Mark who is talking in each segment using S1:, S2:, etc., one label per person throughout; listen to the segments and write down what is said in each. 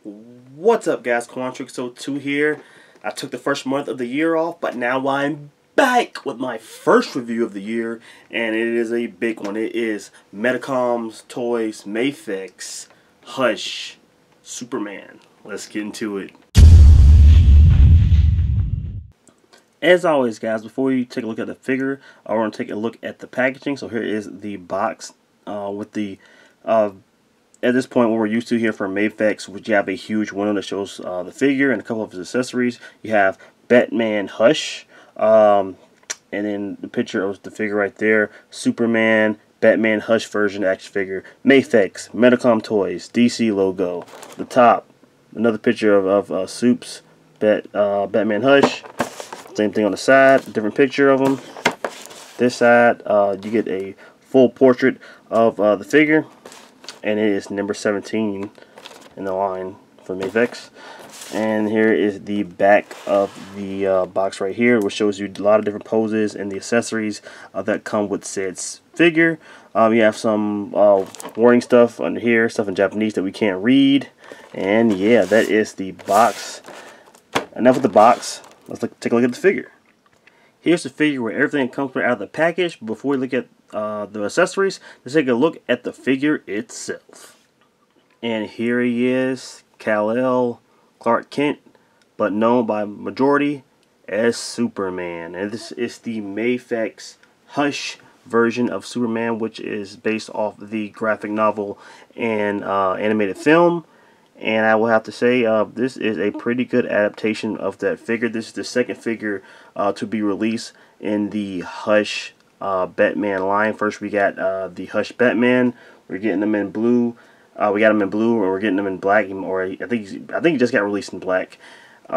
S1: What's up, guys? Quantrixo2 here. I took the first month of the year off, but now I'm back with my first review of the year, and it is a big one. It is Medicom's Toys Mafex Hush Superman. Let's get into it. As always, guys, before you take a look at the figure, I want to take a look at the packaging. So here is the box with the at this point, what we're used to here from Mafex, which you have a huge window that shows the figure and a couple of his accessories. You have Batman Hush, and then the picture of the figure right there, Superman, Batman Hush version action figure, Mafex, Medicom Toys, DC logo. The top, another picture of Supes, Batman Hush. Same thing on the side, different picture of him. This side, you get a full portrait of the figure. And it is number 17 in the line for Mafex. And here is the back of the box right here, which shows you a lot of different poses and the accessories that come with said figure. You have some warning stuff under here, stuff in Japanese that we can't read. And yeah, that is the box. Enough with the box. Let's take a look at the figure. Here's the figure where everything comes out of the package. Before we look at the accessories, let's take a look at the figure itself. And here he is, Kal-El, Clark Kent, but known by majority as Superman. And this is the Mafex Hush version of Superman, which is based off the graphic novel and animated film. And I will have to say, this is a pretty good adaptation of that figure. This is the second figure to be released in the Hush Batman line. First, we got the Hush Batman. We're getting them in blue. We got him in blue, and we're getting them in black. Or I think he just got released in black.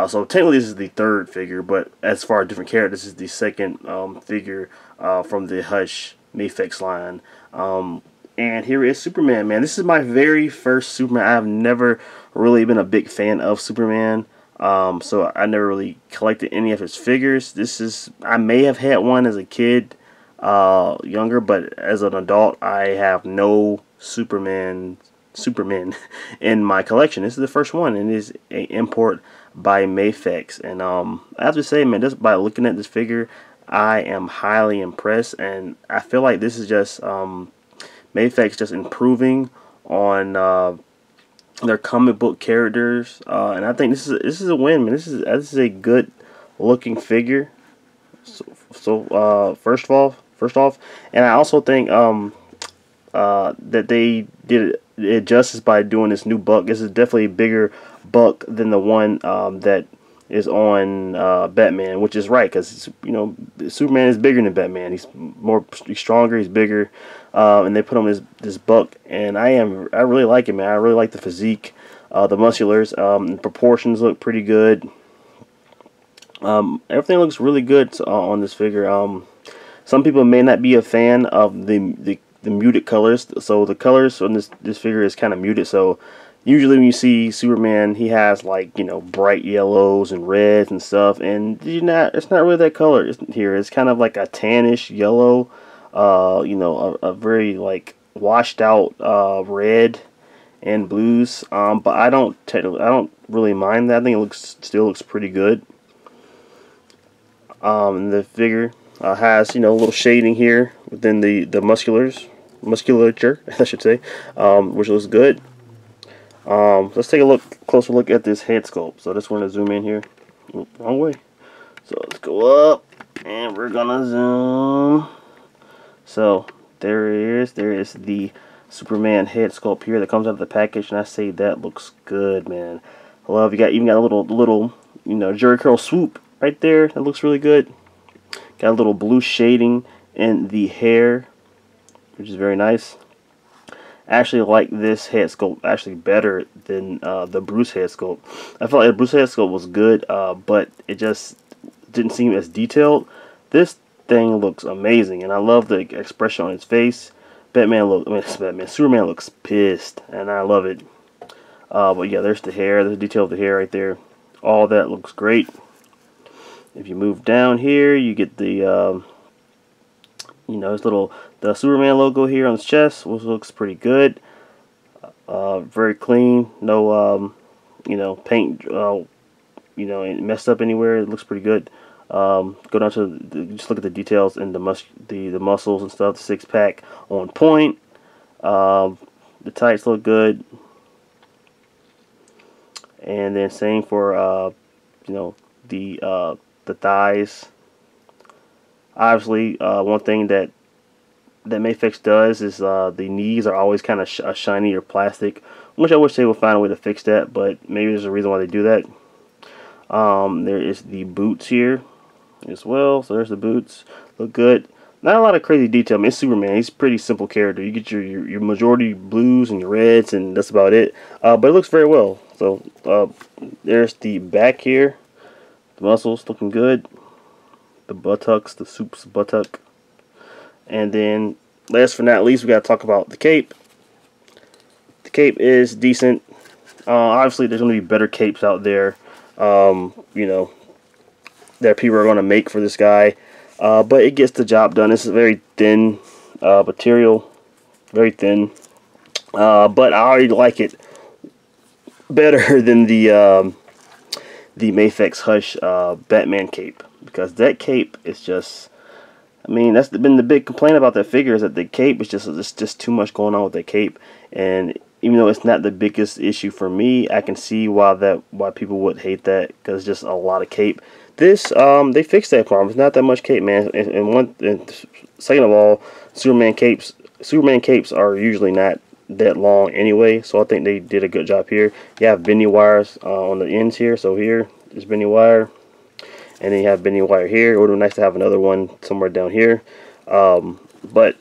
S1: So technically, this is the third figure. But as far as different characters, this is the second figure from the Hush Mafex line. And here is Superman, man. This is my very first Superman. I have never really been a big fan of Superman. So I never really collected any of his figures. I may have had one as a kid, younger, but as an adult, I have no Superman in my collection. This is the first one, and it is an import by Mafex. And I have to say, man, just by looking at this figure, I am highly impressed, and I feel like this is just Mafex just improving on their comic book characters, and I think this is a win, man. This is a good looking figure. So first off, and I also think that they did it justice by doing this new buck. This is definitely a bigger buck than the one that is on Batman, which is right, because Superman is bigger than Batman. He's stronger, he's bigger, and they put on this buck, and I really like it, man. I really like the physique, the musculars, the proportions look pretty good. Everything looks really good on this figure. Some people may not be a fan of the muted colors, so the colors on this figure is kind of muted. So usually when you see Superman, he has like bright yellows and reds and stuff, and it's not really that color here. It's kind of like a tannish yellow, a very like washed out red and blues. But I don't really mind that. I think it still looks pretty good. And the figure has a little shading here within the musculature, I should say, which looks good. Let's take a closer look at this head sculpt. So just want to zoom in here. Ooh, wrong way. So let's go up, and we're gonna zoom. So there it is. There is the Superman head sculpt here that comes out of the package, and I say that looks good, man. I love even got a little Jerry curl swoop right there. That looks really good. Got a little blue shading in the hair, which is very nice. I actually like this head sculpt actually better than the Bruce head sculpt. I felt like the Bruce head sculpt was good, but it just didn't seem as detailed. This thing looks amazing, and I love the expression on his face. Superman looks pissed, and I love it. But yeah, there's the hair, there's the detail of the hair right there. All that looks great. If you move down here, you get the the Superman logo here on his chest, which looks pretty good. Very clean, no paint and messed up anywhere. It looks pretty good. Go down to just look at the details and the muscles and stuff. The six pack on point. The tights look good, and then same for the thighs. Obviously, one thing that Mafex does is the knees are always kind of shiny or plastic, which I wish they would find a way to fix that, but maybe there's a reason why they do that. There is the boots here as well. So there's the boots. Look good. Not a lot of crazy detail. I mean, it's Superman. He's a pretty simple character. You get your majority blues and your reds, and that's about it. But it looks very well. So there's the back here. The muscles looking good. The buttocks, the soup's buttock. And then, last but not least, we got to talk about the cape. The cape is decent. Obviously, there's going to be better capes out there. That people are going to make for this guy, but it gets the job done. This is very thin material, very thin, but I already like it better than the Mafex Hush Batman cape, because that cape is just, I mean, that's been the big complaint about that figure, is that the cape is just too much going on with that cape. And even though it's not the biggest issue for me, I can see why people would hate that, because it's just a lot of cape. This they fixed that problem. It's not that much cape, man. And second of all, Superman capes are usually not that long anyway, so I think they did a good job here. You have bending wires on the ends here, so here is bending wire, and then you have bending wire here. It would be nice to have another one somewhere down here, but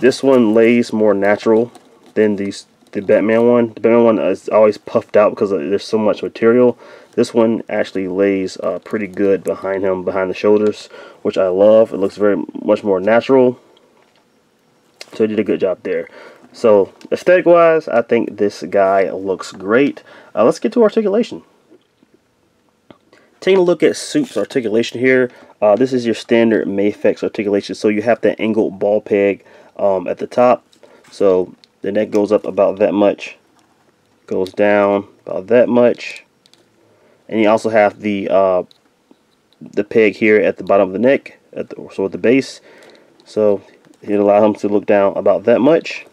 S1: this one lays more natural than the Batman one. The Batman one is always puffed out because there's so much material. This one actually lays pretty good behind him, behind the shoulders, which I love. It looks very much more natural. So he did a good job there. So aesthetic wise, I think this guy looks great. Let's get to articulation. Taking a look at Soup's articulation here, this is your standard Mafex articulation. So you have that angled ball peg at the top. So the neck goes up about that much, goes down about that much, and you also have the peg here at the bottom of the neck, so at the base. So it allows him to look down about that much,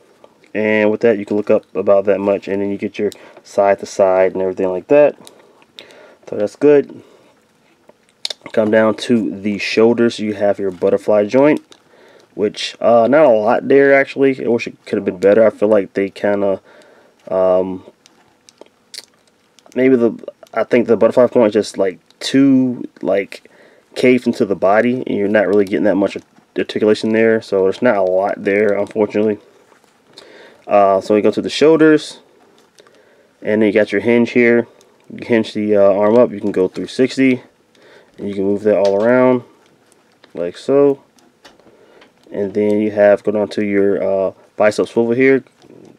S1: and with that you can look up about that much, and then you get your side to side and everything like that. So that's good. Come down to the shoulders, you have your butterfly joint, which not a lot there actually. I wish it could have been better. I feel like they kind of I think the butterfly point is just like too caved into the body, and you're not really getting that much articulation there. So there's not a lot there, unfortunately. So we go to the shoulders, and then you got your hinge here. You hinge the arm up. You can go 360, and you can move that all around like so. And then you have, go down to your bicep swivel here,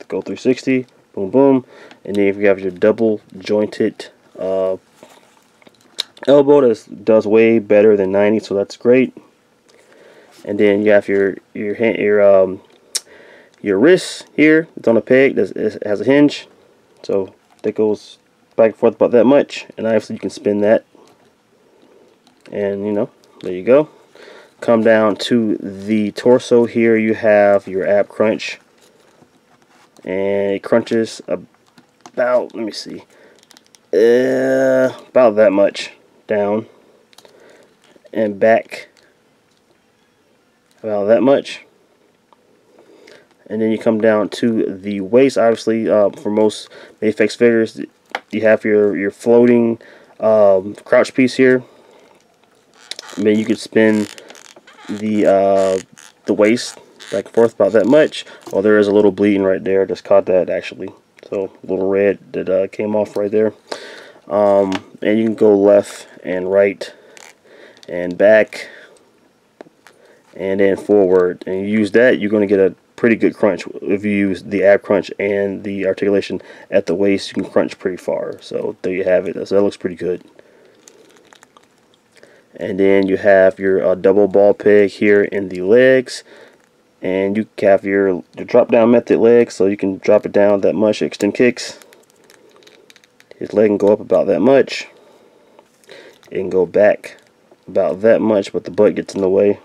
S1: go 360, boom boom. And then if you have your double jointed elbow, that does way better than 90, so that's great. And then you have your wrist here. It's on a peg. It has a hinge, so that goes back and forth about that much. And obviously you can spin that, and there you go. Come down to the torso here. You have your ab crunch, and it crunches about, let me see, about that much down, and back about that much. And then you come down to the waist. Obviously, for most Mafex figures, you have your floating crouch piece here. And then you could spin the waist back and forth about that much. Well, there is a little bleeding right there. I just caught that actually. So a little red that came off right there. And you can go left and right and back and then forward. And you use that, you're going to get a pretty good crunch. If you use the ab crunch and the articulation at the waist, you can crunch pretty far. So there you have it. So that looks pretty good. And then you have your double ball peg here in the legs, and you have your drop down method legs, so you can drop it down that much, extend kicks His leg can go up about that much. It can go back about that much, but the butt gets in the way.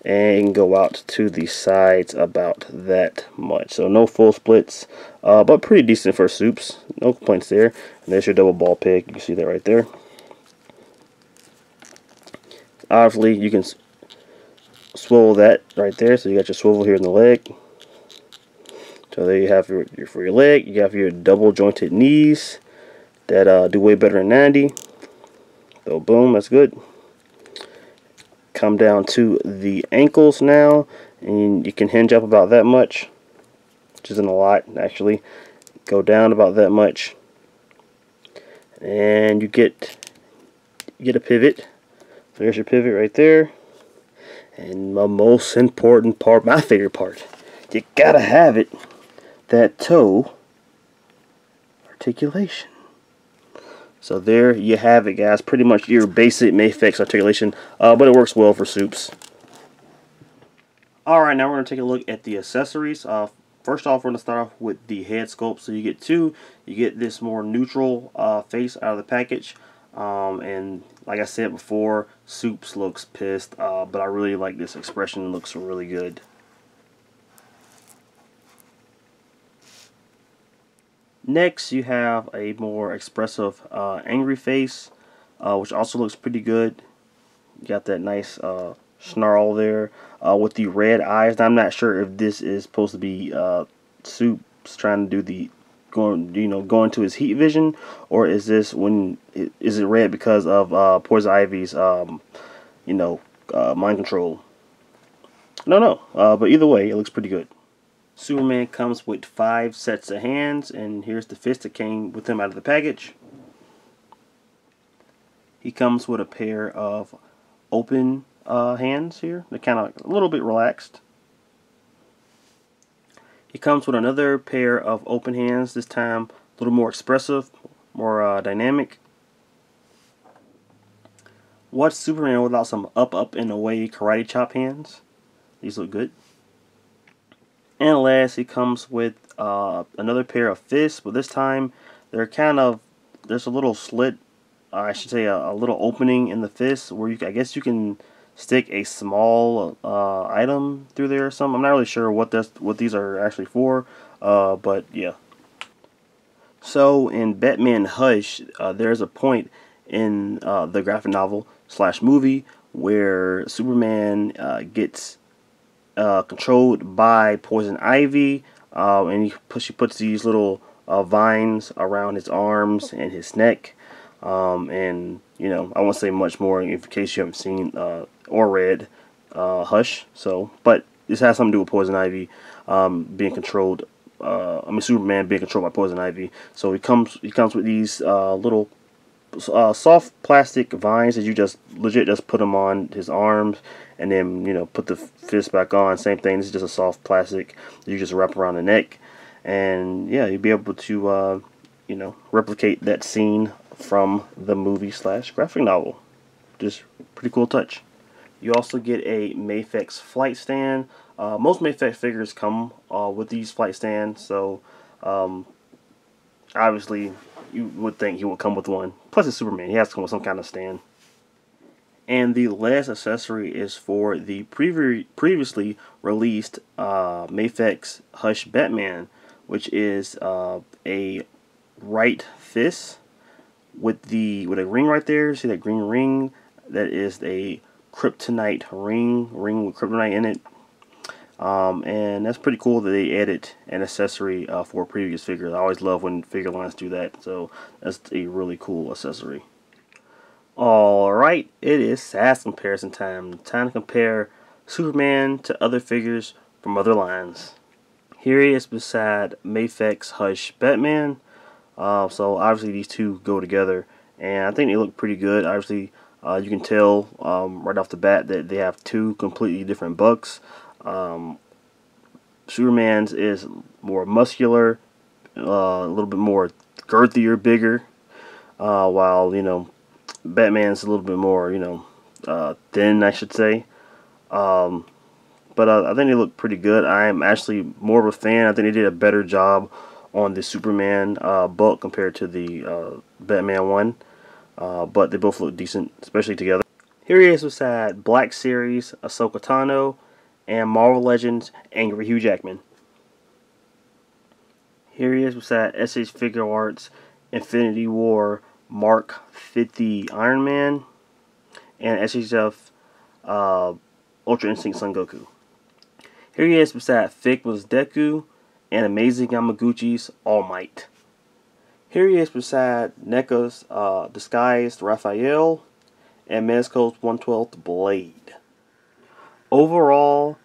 S1: And it can go out to the sides about that much. So no full splits, but pretty decent for Supes. No complaints there. And there's your double ball peg. You can see that right there. Obviously, you can swivel that right there. So you got your swivel here in the leg. So there you have for your leg. You have your double jointed knees that do way better than 90. So boom, that's good. Come down to the ankles now, and you can hinge up about that much, which isn't a lot actually. Go down about that much, and you get a pivot. So there's your pivot right there. And the most important part, my favorite part, you gotta have it, that toe articulation. So there you have it, guys. Pretty much your basic Mafex articulation, but it works well for Supes. Alright, now we're going to take a look at the accessories. First off, we're going to start off with the head sculpt. So you get two. You get this more neutral face out of the package. And like I said before, Supes looks pissed, but I really like this expression. It looks really good. Next, you have a more expressive angry face, which also looks pretty good. You got that nice snarl there with the red eyes. Now, I'm not sure if this is supposed to be Supes trying to do the going to his heat vision, or is this is it red because of Poison Ivy's mind control? No, but either way, it looks pretty good. Superman comes with 5 sets of hands, and here's the fist that came with him out of the package. He comes with a pair of open hands here. They're kind of a little bit relaxed. He comes with another pair of open hands, this time a little more expressive, more dynamic. What's Superman without some up, and away karate chop hands? These look good. And last, he comes with another pair of fists, but this time there's a little slit, I should say a little opening in the fist where I guess you can stick a small item through there or something. I'm not really sure what these are actually for, but yeah. So in Batman Hush, there's a point in the graphic novel / movie where Superman gets controlled by Poison Ivy, and she puts these little vines around his arms and his neck, and I won't say much more in case you haven't seen or read Hush. So, but this has something to do with Poison Ivy being controlled. Superman being controlled by Poison Ivy. So he comes with these little soft plastic vines that you just put them on his arms, and then put the fist back on. Same thing. This is just a soft plastic that you just wrap around the neck, and yeah, you'll be able to replicate that scene from the movie / graphic novel. Just pretty cool touch. You also get a Mafex flight stand. Most Mafex figures come with these flight stands, so obviously you would think he would come with one. Plus it's Superman, he has to come with some kind of stand. And the last accessory is for the previously released Mafex Hush Batman, which is a right fist with a ring right there. See that green ring? That is a kryptonite ring with kryptonite in it. And that's pretty cool that they added an accessory for previous figures. I always love when figure lines do that, so that's a really cool accessory. Alright, it is size comparison time. Time to compare Superman to other figures from other lines. Here he is beside Mafex Hush Batman. So obviously these two go together, and I think they look pretty good. Obviously you can tell right off the bat that they have two completely different bucks. Superman's is more muscular, a little bit more girthier, bigger, while Batman's a little bit more thin, I should say. But I think they look pretty good. I am actually more of a fan. I think they did a better job on the Superman book compared to the Batman one, but they both look decent, especially together. Here he is beside Black Series, Ahsoka Tano, and Marvel Legends, Angry Hugh Jackman. Here he is beside SH Figure Arts, Infinity War, Mark 50 Iron Man, and SHF Ultra Instinct Son Goku. Here he is beside Figma's Deku and Amazing Yamaguchi's All Might. Here he is beside NECA's Disguised Raphael and Mezco's 112th Blade. Overall,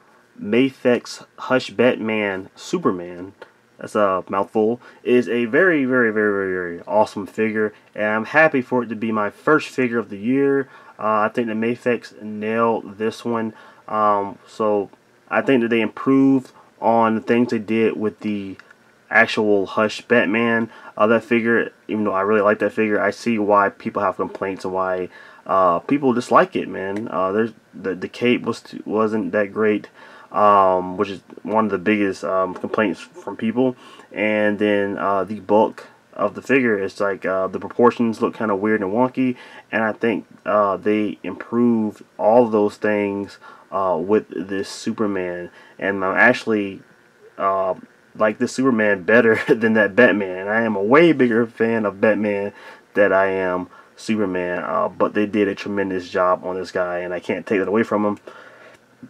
S1: Mafex Hush Batman Superman, that's a mouthful, is a very, very, very, very, very awesome figure, and I'm happy for it to be my first figure of the year. I think that Mafex nailed this one. So I think that they improved on the things they did with the actual Hush Batman. That figure, even though I really like that figure, I see why people have complaints and why people dislike it, man. There's the cape wasn't that great, which is one of the biggest complaints from people. And then the bulk of the figure is like the proportions look kind of weird and wonky, and I think they improved all of those things with this Superman, and I'm actually like this Superman better than that Batman. I am a way bigger fan of Batman than I am Superman, but they did a tremendous job on this guy, and I can't take that away from him.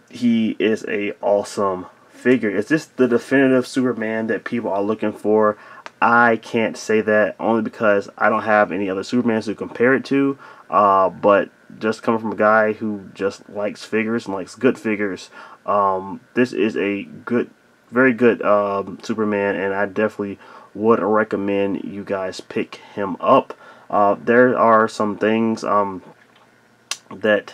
S1: He is a awesome figure. Is this the definitive Superman that people are looking for? I can't say that, only because I don't have any other Supermans to compare it to, but just coming from a guy who just likes figures and likes good figures, this is a good, very good Superman, and I definitely would recommend you guys pick him up. There are some things that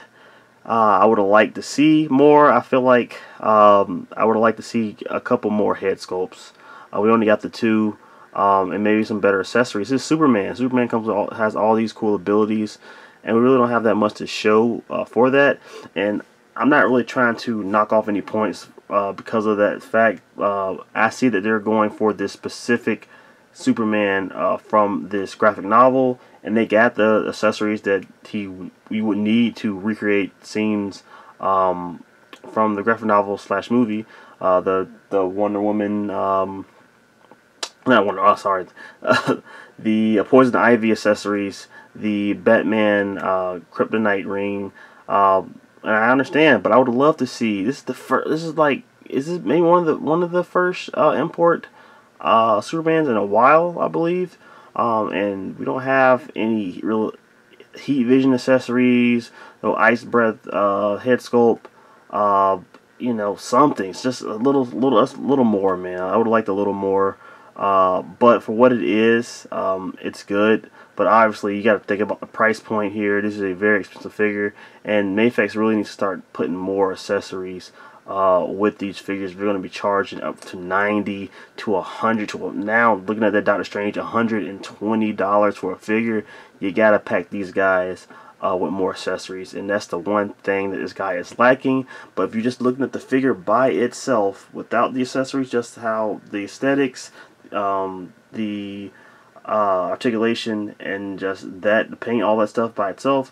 S1: I would have liked to see more. I feel like I would have liked to see a couple more head sculpts. We only got the two, and maybe some better accessories. This is Superman. Superman has all these cool abilities, and we really don't have that much to show for that. And I'm not really trying to knock off any points because of that fact. I see that they're going for this specific Superman from this graphic novel, and they got the accessories that you would need to recreate scenes from the graphic novel / movie. The Wonder Woman, not Wonder, oh sorry, the Poison Ivy accessories, the Batman Kryptonite ring. And I understand, but I would love to see this. Is the first. This is like, is this maybe one of the first import Supermans in a while, I believe. And we don't have any real heat vision accessories, no ice breath head sculpt. You know, something. It's just a little more, man. I would like a little more. But for what it is, it's good. But obviously, you got to think about the price point here. This is a very expensive figure, and Mafex really needs to start putting more accessories with these figures. We're going to be charging up to $90 to $100 to now. Looking at that Doctor Strange, $120 for a figure. You got to pack these guys with more accessories, and that's the one thing that this guy is lacking. But if you're just looking at the figure by itself, without the accessories, just how the aesthetics, the articulation, and just that, the paint, all that stuff by itself,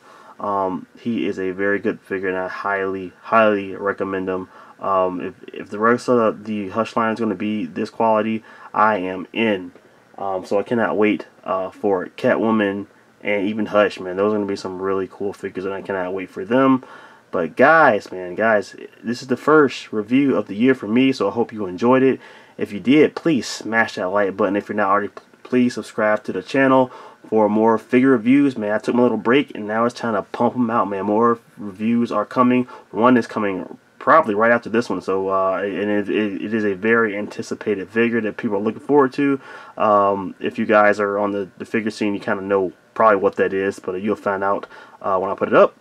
S1: he is a very good figure, and I highly recommend him. If the rest of the Hush line is going to be this quality, I am in. So I cannot wait for Catwoman and even Hush, man. Those are going to be some really cool figures, and I cannot wait for them. But guys, this is the first review of the year for me, so I hope you enjoyed it. If you did, please smash that like button. If you're not already, please subscribe to the channel for more figure reviews, man. I took my little break, and now it's time to pump them out, man. More reviews are coming. One is coming probably right after this one, so and it is a very anticipated figure that people are looking forward to. If you guys are on the figure scene, you kind of know probably what that is, but you'll find out when I put it up.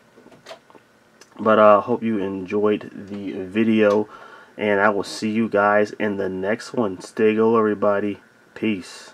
S1: But I hope you enjoyed the video, and I will see you guys in the next one. Stay gold, everybody. Peace.